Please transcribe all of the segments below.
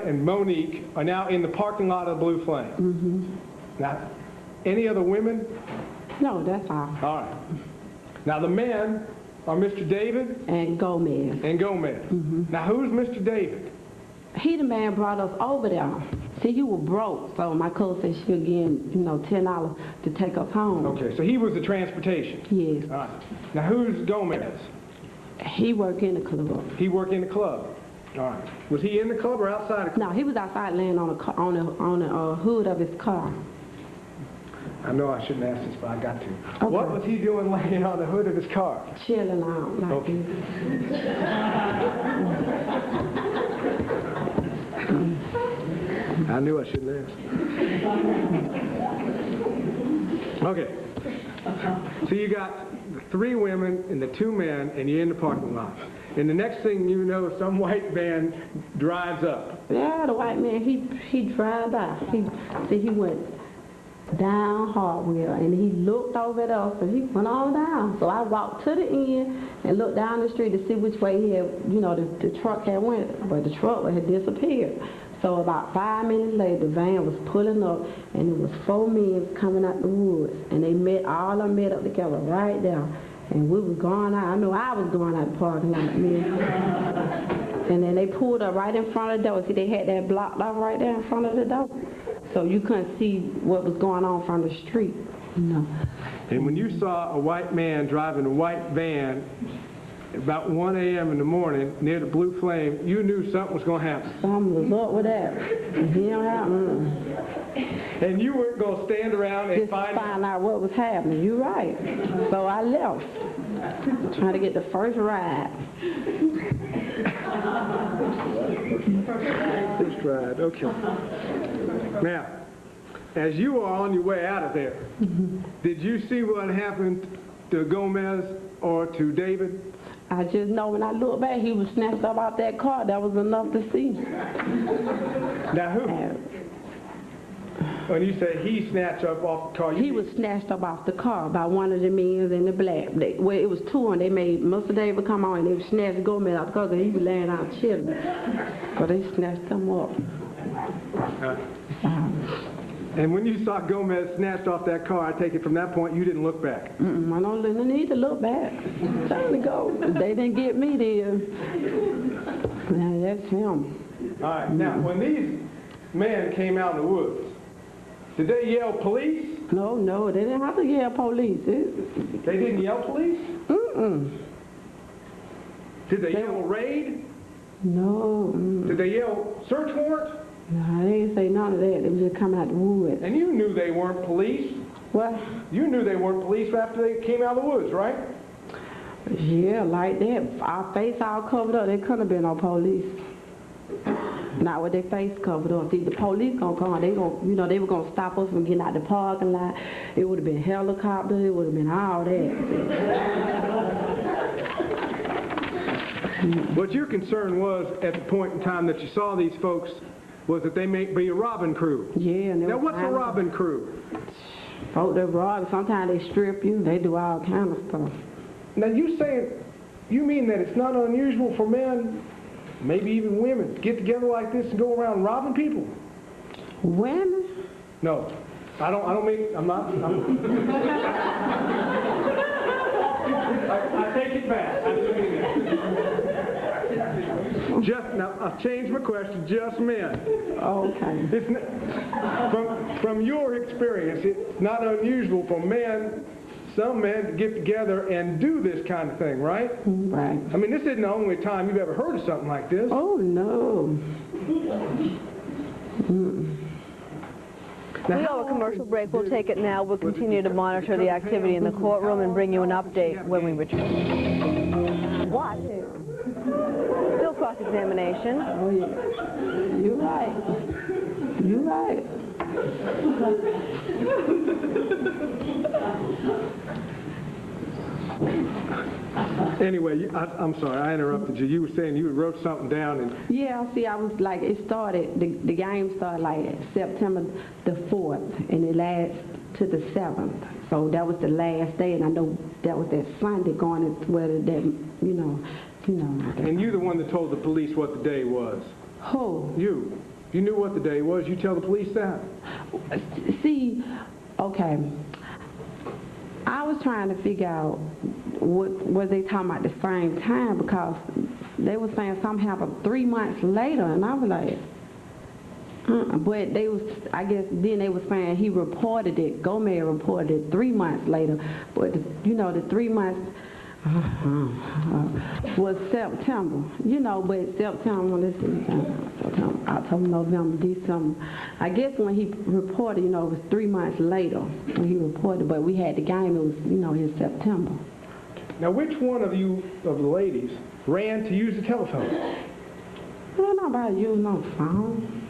and Monique are now in the parking lot of the Blue Flame. Mm-hmm. Now, any other women? No, that's all. All right. Now, the men are Mr. David And Gomez. and Gomez. Mm-hmm. Now, who's Mr. David? He the man brought us over there. See, he was broke, so my cousin said she'll give him, you know, $10 to take us home. Okay, so he was the transportation. Yes. All right. Now, who's Gomez? He worked in the club. He worked in the club. All right. Was he in the club or outside the club? No, he was outside laying on the hood of his car. I know I shouldn't ask this, but I got to. Okay. What was he doing laying on the hood of his car? Chilling out like Okay. this. I knew I shouldn't ask. Okay. So you got the 3 women and the 2 men, and you're in the parking lot. And the next thing you know, some white van drives up. Yeah, the white man, he drive by. He went down Hartwell, and he looked over at us, and he went on down. So I walked to the end and looked down the street to see which way he had, you know, the truck had went, but the truck had disappeared. So about 5 minutes later, the van was pulling up, and it was 4 men coming out the woods, and all of them met up together right there. And we was going out. I know I was going out the parking lot. And then they pulled up right in front of the door. See, they had that blocked off right there in front of the door. So you couldn't see what was going on from the street. No. And when you saw a white man driving a white van at about 1 a.m. in the morning near the Blue Flame, you knew something was going to happen. Something was up with that. He don't have, And you weren't going to stand around and just find out what was happening. You're right. So I left, trying to get the first ride. First ride, okay. Now, as you were on your way out of there, did you see what happened to Gomez or to David? I just know when I look back, he was snatched up out that car. That was enough to see. Now who? When you say he snatched up off the car, He was snatched up off the car by one of the men in the black. Well, it was 2 and they made Mr. David come on and they snatched Gomez out the car because he was laying out chilling. So they snatched him up. And when you saw Gomez snatched off that car, I take it from that point you didn't look back. I don't need to look back. Time to go. They didn't get me there. Now that's him. All right. Now, when these men came out in the woods, did they yell police? No, they didn't have to yell police. They didn't yell police? Mm-mm. Did they yell raid? No. Did they yell search warrant? No, they didn't say none of that. They was just coming out the woods. And you knew they weren't police? What? You knew they weren't police after they came out of the woods, right? Yeah, like that. Our face all covered up. There couldn't have been no police. Not with their face covered up. See, the police gonna come. They were gonna stop us from getting out the parking lot. It would have been helicopter. It would have been all that. What your concern was at the point in time that you saw these folks was that they may be a robbing crew. Yeah. And Now, what's a robbing crew? Folk that rob, sometimes they strip you. They do all kind of stuff. Now, you mean that it's not unusual for men, maybe even women, to get together like this and go around robbing people? Women? No. I don't mean, I'm not. I take it back. I didn't mean that. Now, I've changed my question, just men. Okay. From your experience, it's not unusual for some men to get together and do this kind of thing, right? Right. I mean, this isn't the only time you've ever heard of something like this. Oh, no. We have a commercial break. We'll take it now. We'll continue to monitor the activity in the courtroom and bring you an update when we return. What? Still cross-examination. Oh, yeah. You're right. You're right. Anyway, I'm sorry, I interrupted you. You were saying you wrote something down and... Yeah, see, I was like, the game started like September the 4th, and it lasted to the 7th. So that was the last day, and I know that was that Sunday going into whether that, And you the one that told the police what the day was? Who? You. You knew what the day was. You tell the police that. See, okay, I was trying to figure out what was they talking about the same time, because they were saying something happened 3 months later, and I was like, but they was, I guess then they was saying he reported it, Gomez reported it 3 months later, but the 3 months was September, but September, September, October, November, December. I guess when he reported, it was 3 months later when he reported, but we had the game, it was, in September. Now, which one of you, of the ladies, ran to use the telephone? Well, nobody used no phone.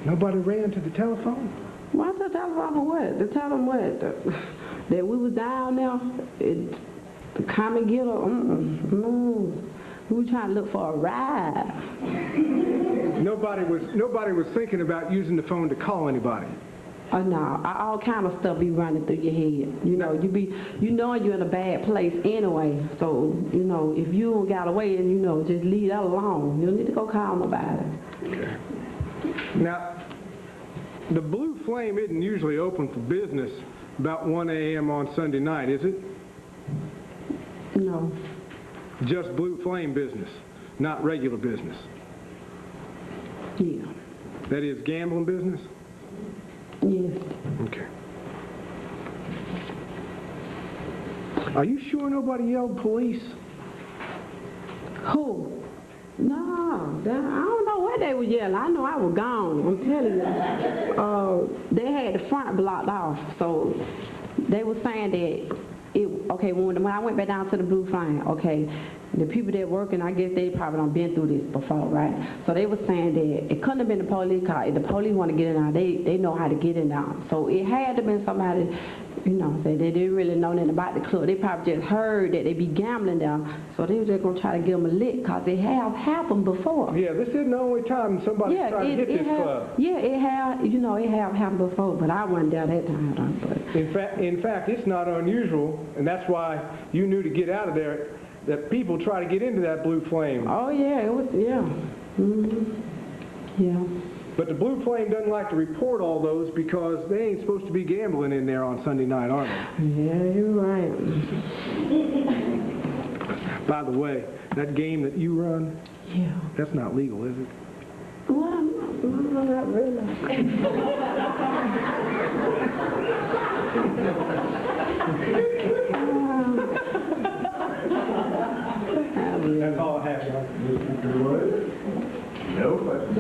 Nobody ran to the telephone? What's the telephone for what? To tell them what? That we was down there? To come and get her? No. We were trying to look for a ride. Nobody was thinking about using the phone to call anybody. Oh no, all kind of stuff be running through your head. You know you're in a bad place anyway. So, if you don't got away, and just leave that alone. You don't need to go call nobody. Okay. Now, the Blue Flame isn't usually open for business about 1 a.m. on Sunday night, is it? No. Just Blue Flame business, not regular business. Yeah. That is gambling business? Yes. Okay. Are you sure nobody yelled police? Who? No, I don't know what they were yelling. I know I was gone. I'm telling you. They had the front blocked off, so they were saying that when I went back down to the Blue Flame, the people that working, I guess they probably done been through this before, right? So they were saying that it couldn't have been the police car. If the police want to get in now, they know how to get in now. So it had to been somebody, say they didn't really know nothing about the club. They probably just heard that they be gambling down, so they were just going to try to give them a lick, because it have happened before. Yeah, this isn't the only time somebody tried to hit this club. Yeah, it have happened before, but I wasn't there that time. But In fact, it's not unusual, and that's why you knew to get out of there, that people try to get into that Blue Flame. Oh yeah, it was, yeah. Mm-hmm. Yeah. But the Blue Flame doesn't like to report all those because they ain't supposed to be gambling in there on Sunday night, are they? Yeah, you're right. By the way, that game that you run, yeah, that's not legal, is it? Well, not really. That's all I have. No questions.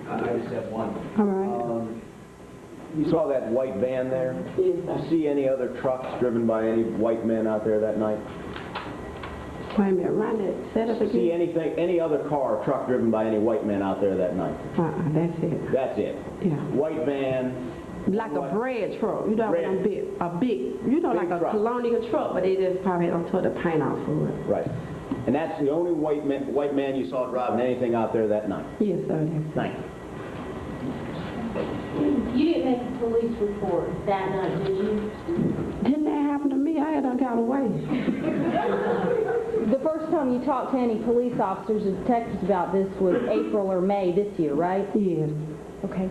I just have one. All right. You saw that white van there? Yes, Did you see any other trucks driven by any white men out there that night? Wait a minute, run it. Set up See again. any other car or truck driven by any white men out there that night? That's it. That's it. Yeah. White van. Like a bread truck. You know, Bread. a big, like a truck. colonial truck, but they just probably don't took the paint off for it. Right. And that's the only white man you saw driving anything out there that night? Yes, sir. That's Thank you. You didn't make a police report that night, did you? Didn't that happen to me? I had done got away. The first time you talked to any police officers or detectives about this was April or May this year, right? Yes. Okay.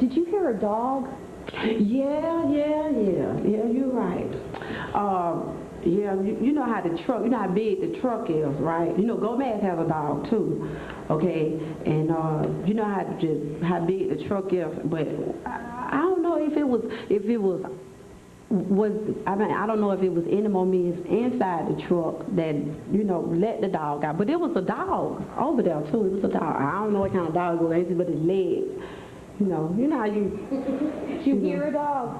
Did you hear a dog? Yeah, you're right. Yeah, you know how the truck, you know how big the truck is, right? Gomez has a dog too, okay? And you know how big the truck is, but I don't know if it was I don't know if it was any more means inside the truck that, let the dog out. But it was a dog over there too. It was a dog. I don't know what kind of dog it was, but his legs. You know how you... Did you hear a dog?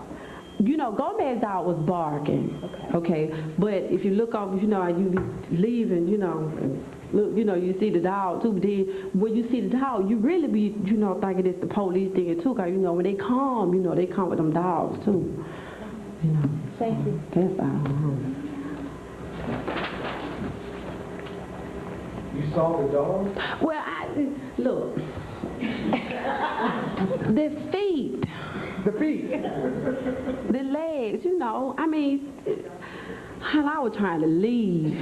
Gomez's dog was barking. Okay. But if you look off, how you be leaving, and look, you see the dog too. But then when you see the dog, you really be, thinking it's the police thing too. Because, when they come, they come with them dogs too. Thank you. That's all. You saw the dog? Well, look. The feet. The feet. The legs, I was trying to leave.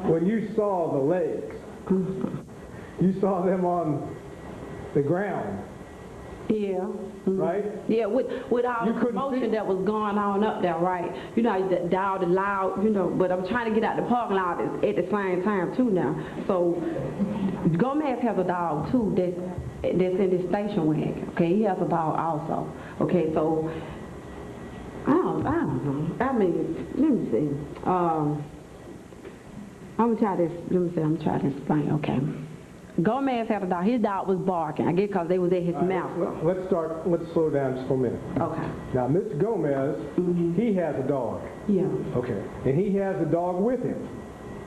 when you saw the legs, you saw them on the ground, Yeah. right? Yeah, with all You the couldn't commotion see? that was going on up there, right? You know, all the loud, you know, but I'm trying to get out the parking lot at the same time too now. So Gomez has a dog too that's in this station wagon. Okay, he has a dog also. Okay, so I don't know. I mean, let me see. I'm gonna try to explain. Okay. Gomez had a dog. His dog was barking. I guess because they was at his mouth. Let's slow down just for a minute. Okay. Now, Mr. Gomez, he has a dog. Yeah. Okay. And he has a dog with him.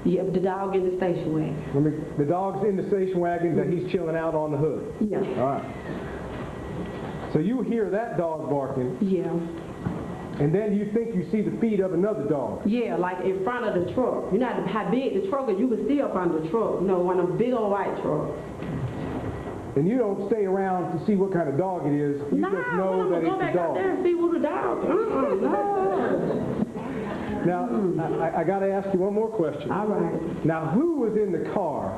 Yeah, the dog in the station wagon. The dog's in the station wagon that he's chilling out on the hood. Yeah. All right. So you hear that dog barking, Yeah. and then you think you see the feet of another dog. Yeah, like in front of the truck. You know how big the truck is, you can see up under the truck. You know, one of them big old white trucks. And you don't stay around to see what kind of dog it is. You just know that go it's a back out there dog. and see what the dog. No. Now, I got to ask you one more question. All right. Now, who was in the car?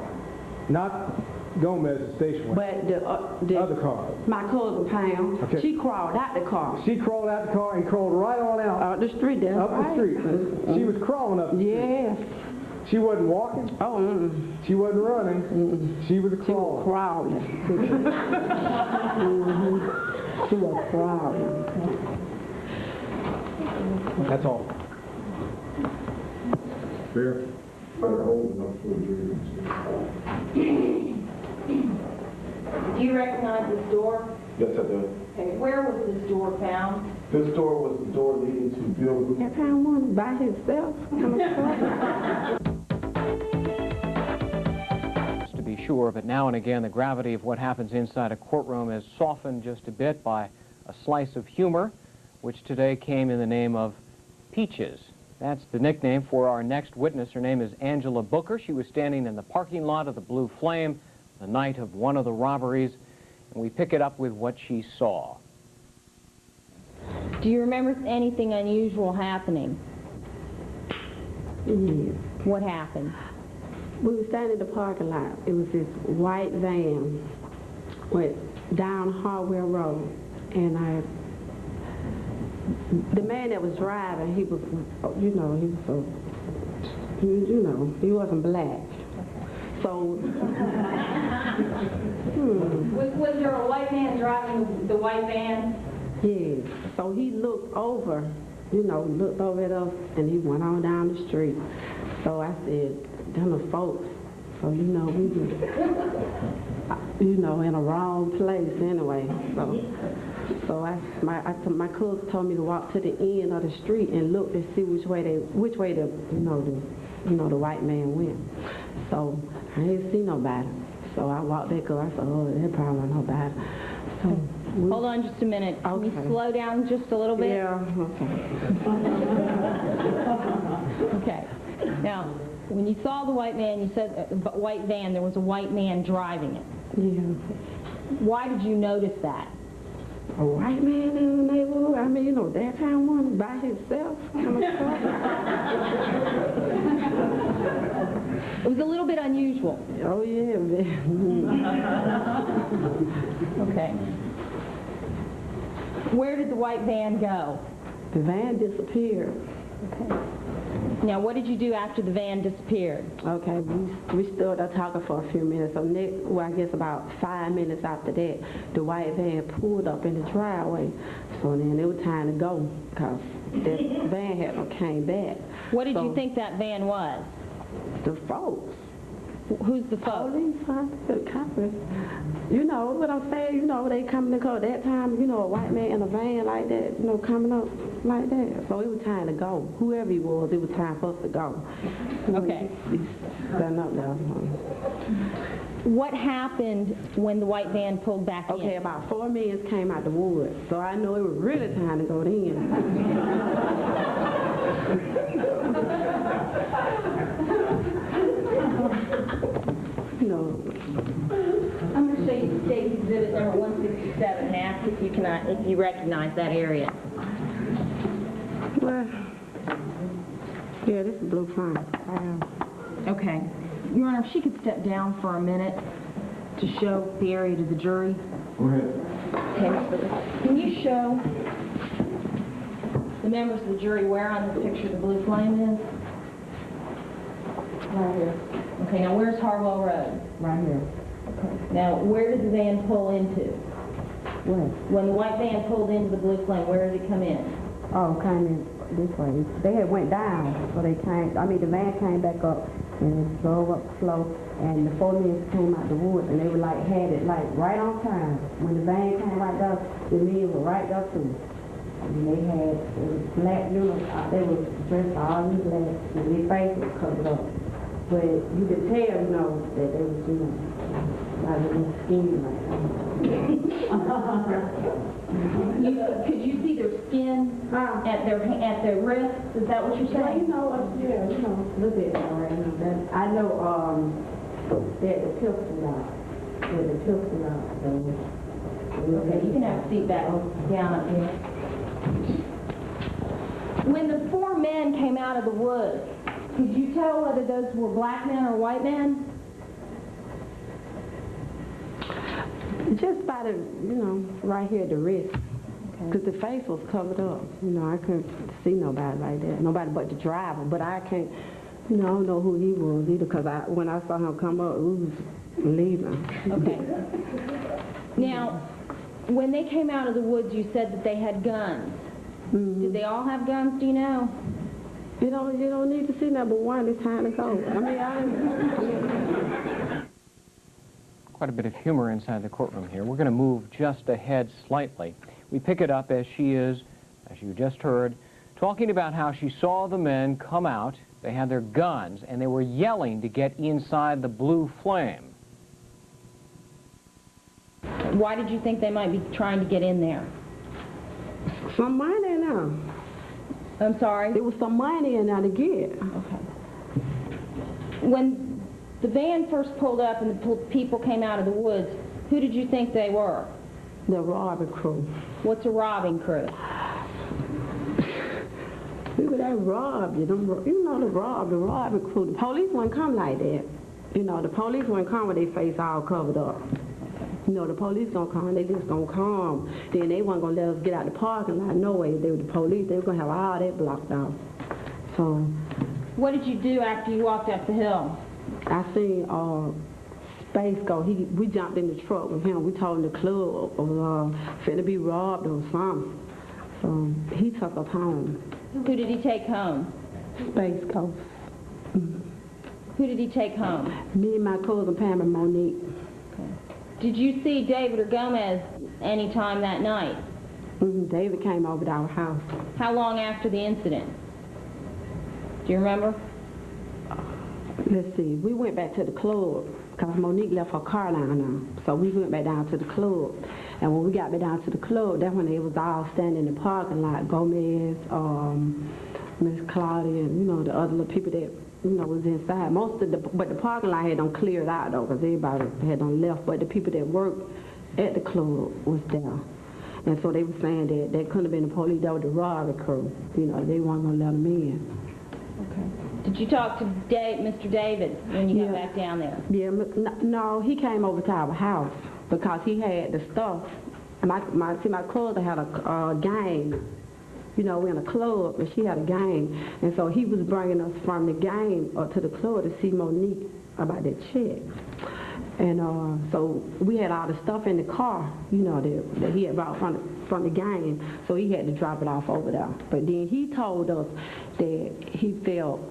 Not Gomez's station wagon. But the Other car. my cousin Pam, Okay. she crawled out the car. She crawled out the car and crawled right on out Out the street, that's up the right. street. She was crawling up the street. Yes. She wasn't walking. Oh, She wasn't running. She was she was crawling. crawling. She was crawling. That's all. Fair? Do you recognize this door? Yes, I do. Okay, where was this door found? This door was the door leading to Bill Ruth. That kind of one by himself. To be sure, but now and again the gravity of what happens inside a courtroom is softened just a bit by a slice of humor, which today came in the name of Peaches. That's the nickname for our next witness. Her name is Angela Booker. She was standing in the parking lot of the Blue Flame the night of one of the robberies, and we pick it up with what she saw. Do you remember anything unusual happening? Yes. What happened? We were standing in the parking lot. It was this white van went down Hartwell Road, and the man that was driving, he was, he wasn't black. So, Was there a white man driving the white van? yes. So he looked over at us, and he went on down the street. So I said, them the folks. So, we was, in a wrong place anyway. So my cousin told me to walk to the end of the street and look to see which way the white man went. So I didn't see nobody. So I walked back up. I said, oh, there probably wasn't nobody. So Hold on just a minute. Can you Okay. slow down just a little bit? yeah, okay. Okay. Now, when you saw the white man, you said white van, there was a white man driving it. Yeah. Why did you notice that? A white man in the neighborhood? I mean, that kind of one by himself. It was a little bit unusual. Oh, yeah, man. Okay. Where did the white van go? The van disappeared. Okay. Now, what did you do after the van disappeared? Okay, we stood there talking for a few minutes. So I guess about 5 minutes after that, the white van pulled up in the driveway. So then it was time to go because that van hadn't came back. What did So you think that van was? The folks. Who's the folks? Police, the cops. You know what I'm saying? They coming to go. That time, a white man in a van like that, coming up like that. So it was time to go. Whoever he was, it was time for us to go. Okay. He's standing up there. What happened when the white van pulled back in? Okay, about 4 men came out the woods. So I know it was really time to go in. I'm going to show you State Exhibit number 167 and ask if you recognize that area. Well, yeah, this is Blue Flame. Okay. Your Honor, if she could step down for a minute to show the area to the jury. Go ahead. Okay, Ms. Booker. Can you show the members of the jury where on this picture the blue flame is? Right here. Okay, now where's Harwell Road? Right here. Now, where did the van pull into? Where? When the white van pulled into the blue flame, where did it come in? Oh, came in this way. They had went down, so they came, the van came back up and it drove up slow, and the 4 men came out the woods, and they were like, had it like right on time. When the van came right there, the men were right there too. And they had black uniforms, they were dressed all in black, and their faces was covered up. But you could tell, that they was, like a little skinny like Could you see their skin at their wrists? Is that what you're Well, saying? a little bit all right. I know they had the pistol out. With the pistol out, so. Okay, you can have a seat back down up here. When the 4 men came out of the woods, could you tell whether those were black men or white men? Just by the, right here at the wrist. Because the face was covered up. I couldn't see nobody like that. Nobody but the driver. But I can't, I don't know who he was either, because when I saw him come up, we was leaving. Okay. Now, when they came out of the woods, you said that they had guns. Mm-hmm. Did they all have guns, do you know? You don't need to see number one. It's time to go. Quite a bit of humor inside the courtroom here. We're going to move just ahead slightly. We pick it up as she is, as you just heard, talking about how she saw the men come out. They had their guns, and they were yelling to get inside the blue flame. Why did you think they might be trying to get in there? Some money in there. I'm sorry? There was some money in there to get. Okay. When the van first pulled up and the people came out of the woods, who did you think they were? The robbing crew. What's a robbing crew? People that robbed you. The robbing crew. The police wouldn't come like that. The police wouldn't come with their face all covered up. The police gonna come, they just gonna come. Then they weren't gonna let us get out the parking lot. No way. They were the police. They were gonna have all that blocked off. So. What did you do after you walked up the hill? I seen Space go. We jumped in the truck with him. We told him the club was finna be robbed or something. So he took us home. Who did he take home? Space Coast. Who did he take home? Me and my cousin Pam and Monique. Did you see David or Gomez any time that night? David came over to our house. How long after the incident? Do you remember? Let's see. We went back to the club because Monique left her car down there. So we went back down to the club. And when we got back down to the club, that's when they was all standing in the parking lot. Gomez, Miss Claudia, and, the other little people that, was inside. But the parking lot had them cleared out, though, because everybody had them left. But the people that worked at the club was there. And so they were saying that they couldn't have been the police, that was the robbery crew. They weren't going to let them in. Okay. Did you talk to Mr. David when you got back down there? Yeah, no, he came over to our house because he had the stuff. My cousin had a game. We're in a club, and she had a game. And so he was bringing us from the game up to the club to see Monique about that check. And so we had all the stuff in the car, that he had brought from the game. So he had to drop it off over there. But then he told us that he felt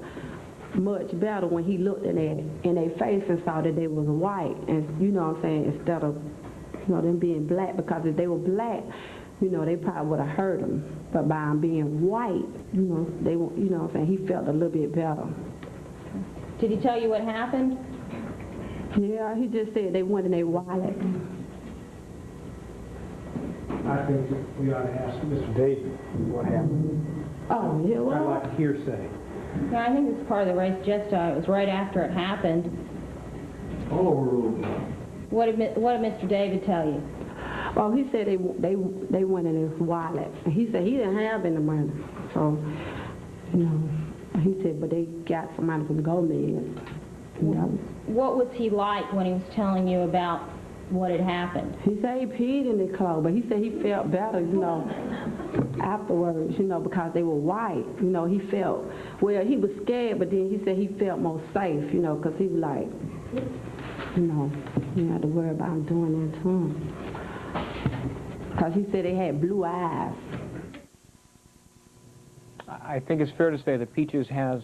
much better when he looked in their face and saw that they was white. And instead of them being black, because if they were black, they probably would have hurt him. But by him being white, he felt a little bit better. Did he tell you what happened? Yeah, he just said they went in their wallet. I think we ought to ask Mr. David what happened. Oh, yeah, Kind of well. like hearsay. Yeah, I think it's part of the race gesta. It was right after it happened. All overruled. What did Mr. David tell you? Well, he said they went in his wallet. And he said he didn't have any money. So, he said, but they got some money from Gomez. And that was, What was he like when he was telling you about what had happened? he said he peed in the clothes, but he said he felt better, you know, afterwards, you know, because they were white. You know, he felt, well, he was scared, but then he said he felt more safe, you know, because he was like, you know, you didn't have to worry about doing that to him. Because he said they had blue eyes. I think it's fair to say that Peaches has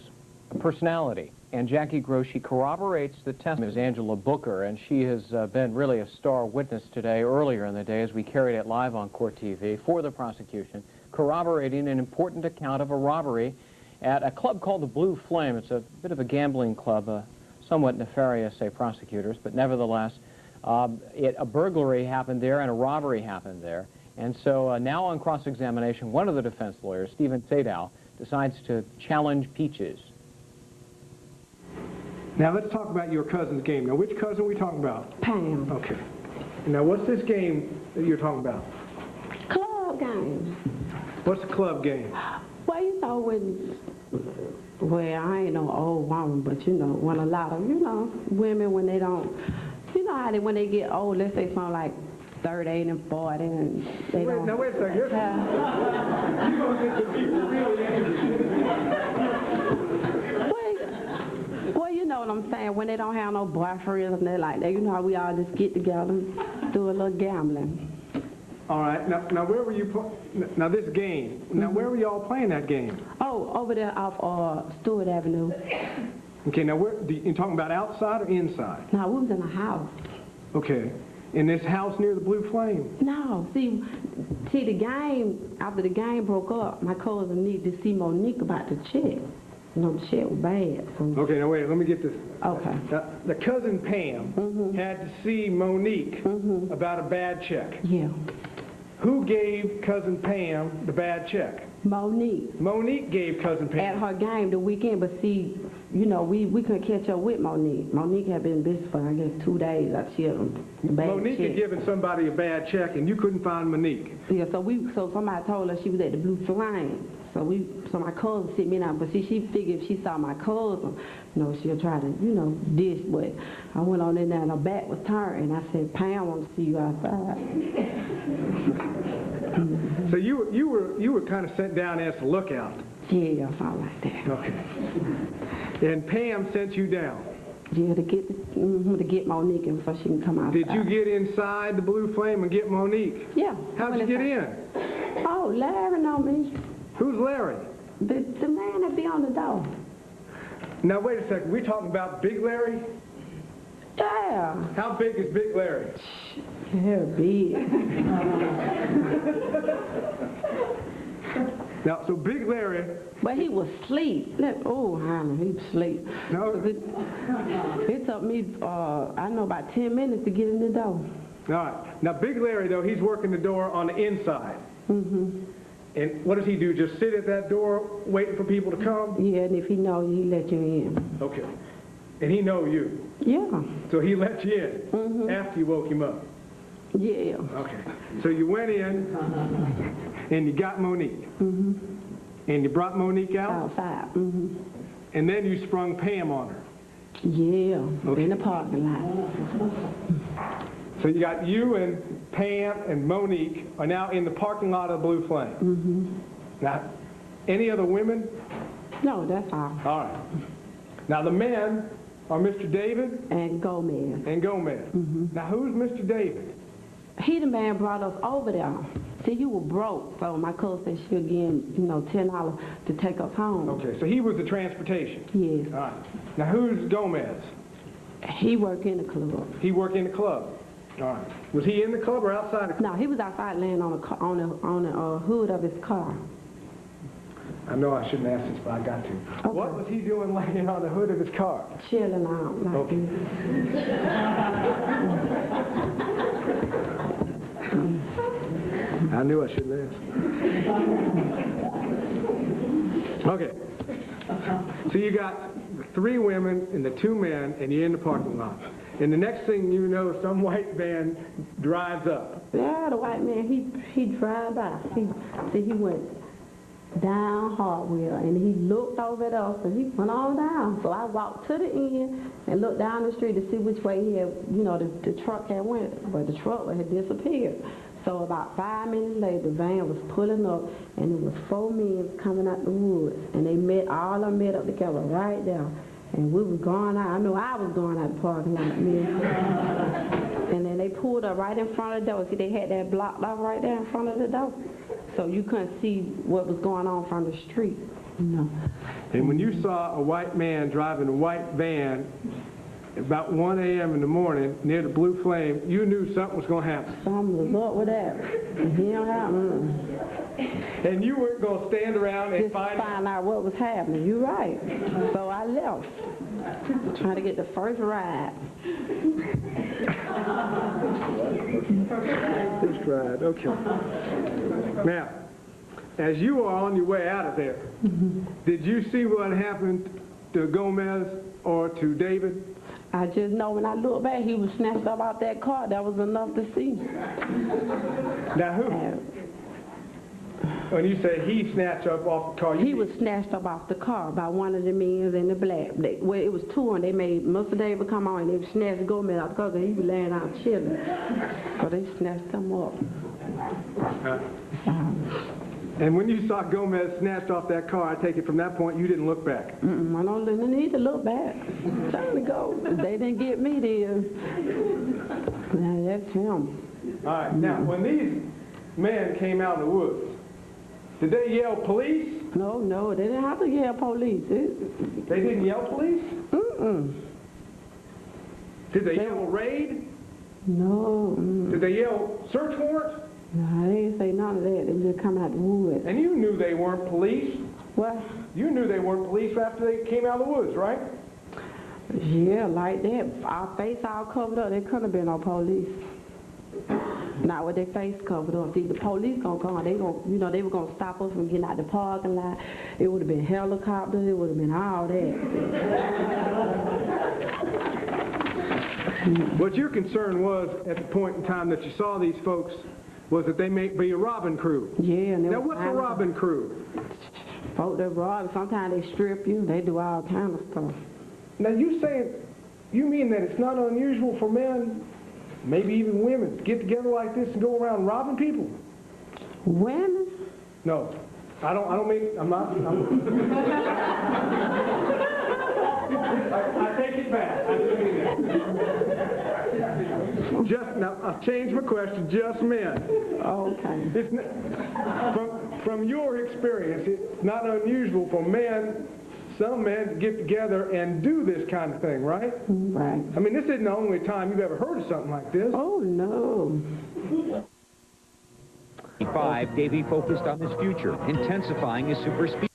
a personality, and Jackie Gross, she corroborates the testimony of Angela Booker, and she has been really a star witness today, earlier in the day, as we carried it live on Court TV for the prosecution, corroborating an important account of a robbery at a club called the Blue Flame. It's a bit of a gambling club, somewhat nefarious, say prosecutors, but nevertheless, a burglary happened there and a robbery happened there. And so now on cross-examination, one of the defense lawyers, Stephen Sadow, decides to challenge Peaches. Now let's talk about your cousin's game. Now which cousin are we talking about? Pam. Okay. Now what's this game that you're talking about? Club game. What's the club game? Well, you know, well, I ain't no old woman, but you know, when a lot of, you know, women, when they don't, you know how they, when they get old, let's say something like 38 and 40, and they don't. Now wait a second. You're gonna get the people really interested. Well, you know what I'm saying, when they don't have no boyfriends and they're like that, you know how we all just get together and do a little gambling. All right. Now where were you? Now this game. Now where were y'all playing that game? Oh, over there off Stewart Avenue. Okay. Now where? You talking about outside or inside? No, we was in a house. Okay. In this house near the Blue Flame? No, see, the game, after the game broke up, my cousin needed to see Monique about the check. You know, the check was bad. So. Okay, now wait, let me get this. Okay. The cousin Pam had to see Monique about a bad check. Yeah. Who gave cousin Pam the bad check? Monique. Monique gave cousin Pam. At her game the weekend, but see, you know, we couldn't catch up with Monique. Monique had been busy for, I guess, 2 days. I see her the bad Monique check. had given somebody a bad check, and you couldn't find Monique. Yeah, so somebody told her she was at the Blue Flame. So my cousin sent me down, but see, she figured if she saw my cousin, you know, she'll try to, you know, dish. But I went on in there and her back was turned, and I said, Pam, I want to see you outside. So you were kind of sent down as a lookout. Yeah, something like that. Okay. And Pam sent you down. Yeah, to get Monique and so she can come outside. Did you get inside the Blue Flame and get Monique? Yeah. How'd you get in? Oh, Larry know me. Who's Larry? The man that be on the door. Now wait a second. We talking about Big Larry? Yeah. How big is Big Larry? They're big. Now, so Big Larry. But he was asleep. Oh, honey, he was asleep. No. It took me, I know, about 10 minutes to get in the door. All right. Now, Big Larry, though, he's working the door on the inside. Mm-hmm. And what does he do? Just sit at that door waiting for people to come? Yeah, and if he know you, he let you in. Okay. And he know you? Yeah. So he let you in after you woke him up? Yeah. Okay. So you went in and you got Monique. And you brought Monique out? Outside. And then you sprung Pam on her? Yeah, Okay. in the parking lot. So you got you and Pam and Monique are now in the parking lot of the Blue Flame. Now, any other women? No, that's all. All right. Now, the men are Mr. David And Gomez. and Gomez. Now, who's Mr. David? He the man brought us over there. See, he was broke, so my cousin said she'll give him, you know, $10 to take us home. Okay, so he was the transportation. Yes. All right. Now, who's Gomez? He worked in the club. He worked in the club. All right. Was he in the club or outside the club? No, he was outside laying on the hood of his car. I know I shouldn't ask this, but I got to. Okay. What was he doing laying on the hood of his car? Chilling out. Like Okay. I knew I shouldn't ask. Okay. So you got 3 women and the 2 men, and you're in the parking lot. And the next thing you know, some white van drives up. Yeah, the white man, he drive by. He went down Hartwell, and he looked over at us, and he went on down. So I walked to the end and looked down the street to see which way he had, you know, the truck had went, but the truck had disappeared. So about 5 minutes later, the van was pulling up, and it was 4 men coming out the woods, and they all of them met up together right there. And we was going out. I know I was going out the parking lot. And then they pulled up right in front of the door. See, they had that blocked off right there in front of the door. So you couldn't see what was going on from the street. No. And when you saw a white man driving a white van about 1 a.m. in the morning near the Blue Flame, you knew something was going to happen. Something was up with that. And you weren't going to stand around and Just find out what was happening. You're right. So I left, trying to get the first ride. First ride, okay. Now, as you were on your way out of there, did you see what happened to Gomez or to David? I just know when I look back, he was snatched up out that car. That was enough to see. Now who? When you say he snatched up off the car, He was snatched up off the car by one of the men in the black. Well, it was two, and they made Mr. David come on, and they snatched Gomez out the car because he was laying out chilling. So they snatched him up. And when you saw Gomez snatched off that car, I take it from that point you didn't look back. I don't need to look back. I'm trying to go. If they didn't get me there. Now that's him. All right. Now, when these men came out in the woods, did they yell police? No, they didn't have to yell police. They didn't yell police? Did they yell raid? No. Did they yell search warrant? No, they didn't say none of that. They was just coming out the woods. And you knew they weren't police? What? You knew they weren't police after they came out of the woods, right? Yeah, like that. Our face all covered up. There couldn't have been no police. Not with their face covered up. See, the police gonna come. They gonna, you know, they were gonna stop us from getting out the parking lot. It would have been helicopters. It would have been all that. What your concern was at the point in time that you saw these folks was that they may be a robbing crew. Yeah. And now, what's a robbing crew? Folk that rob. Sometimes they strip you. They do all kind of stuff. Now, you mean that it's not unusual for men, maybe even women, to get together like this and go around robbing people? Women? No, I don't mean, I take it back. I didn't mean that. Now, I've changed my question, just men. Okay. From your experience, it's not unusual for some men to get together and do this kind of thing, right? Right. I mean, this isn't the only time you've ever heard of something like this. Oh, no. Davy focused on his future, intensifying his super speed.